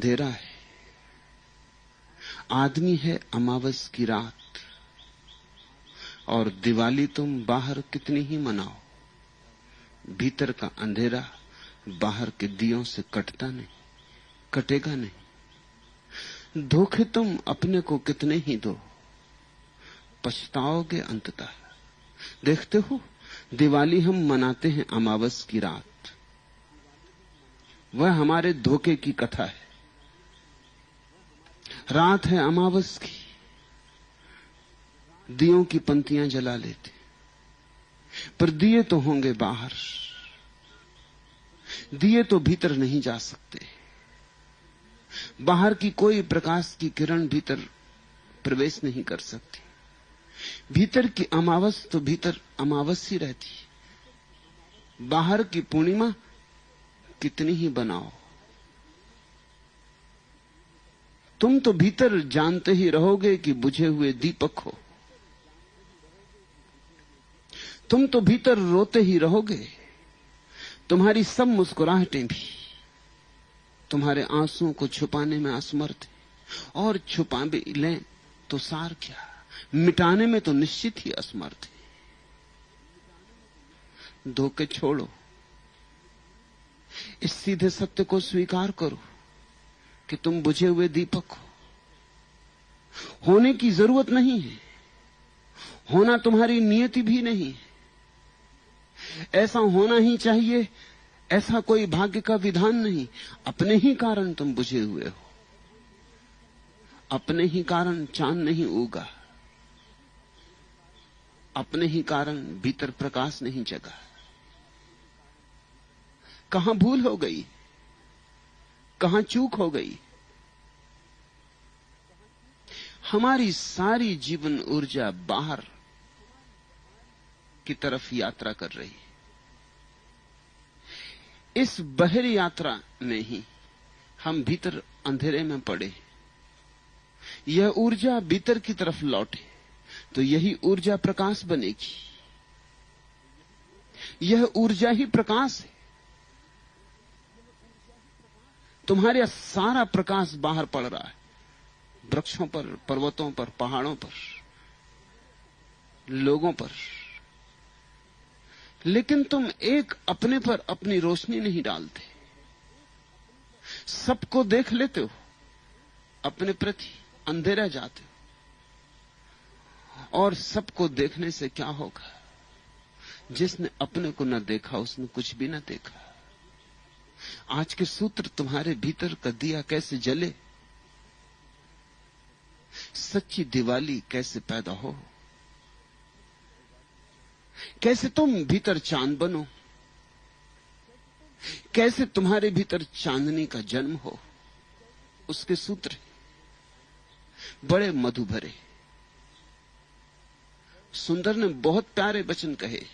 अंधेरा है, आदमी है अमावस की रात, और दिवाली तुम बाहर कितनी ही मनाओ, भीतर का अंधेरा बाहर के दियों से कटता नहीं, कटेगा नहीं। धोखे तुम अपने को कितने ही दो, पछताओगे अंततः। देखते हो, दिवाली हम मनाते हैं अमावस की रात, वह हमारे धोखे की कथा है। रात है अमावस की, दियों की पंक्तियां जला लेते, पर दिए तो होंगे बाहर, दिए तो भीतर नहीं जा सकते। बाहर की कोई प्रकाश की किरण भीतर प्रवेश नहीं कर सकती। भीतर की अमावस तो भीतर अमावस ही रहती। बाहर की पूर्णिमा कितनी ही बनाओ, तुम तो भीतर जानते ही रहोगे कि बुझे हुए दीपक हो। तुम तो भीतर रोते ही रहोगे। तुम्हारी सब मुस्कुराहटें भी तुम्हारे आंसुओं को छुपाने में असमर्थ है, और छुपा भी लें तो सार क्या, मिटाने में तो निश्चित ही असमर्थ है। धोखे छोड़ो, इस सीधे सत्य को स्वीकार करो कि तुम बुझे हुए दीपक हो। होने की जरूरत नहीं है, होना तुम्हारी नियति भी नहीं है। ऐसा होना ही चाहिए, ऐसा कोई भाग्य का विधान नहीं। अपने ही कारण तुम बुझे हुए हो, अपने ही कारण चांद नहीं उगा, अपने ही कारण भीतर प्रकाश नहीं जगा। कहां भूल हो गई, कहां चूक हो गई? हमारी सारी जीवन ऊर्जा बाहर की तरफ यात्रा कर रही है। इस बहिर यात्रा में ही हम भीतर अंधेरे में पड़े। यह ऊर्जा भीतर की तरफ लौटे तो यही ऊर्जा प्रकाश बनेगी। यह ऊर्जा ही प्रकाश है। तुम्हारा सारा प्रकाश बाहर पड़ रहा है, वृक्षों पर, पर्वतों पर, पहाड़ों पर, लोगों पर, लेकिन तुम एक अपने पर अपनी रोशनी नहीं डालते। सबको देख लेते हो, अपने प्रति अंधे रह जाते हो। और सबको देखने से क्या होगा? जिसने अपने को न देखा उसने कुछ भी न देखा। आज के सूत्र तुम्हारे भीतर का दिया कैसे जले, सच्ची दिवाली कैसे पैदा हो, कैसे तुम भीतर चांद बनो, कैसे तुम्हारे भीतर चांदनी का जन्म हो, उसके सूत्र बड़े मधु भरे। सुंदर ने बहुत प्यारे वचन कहे।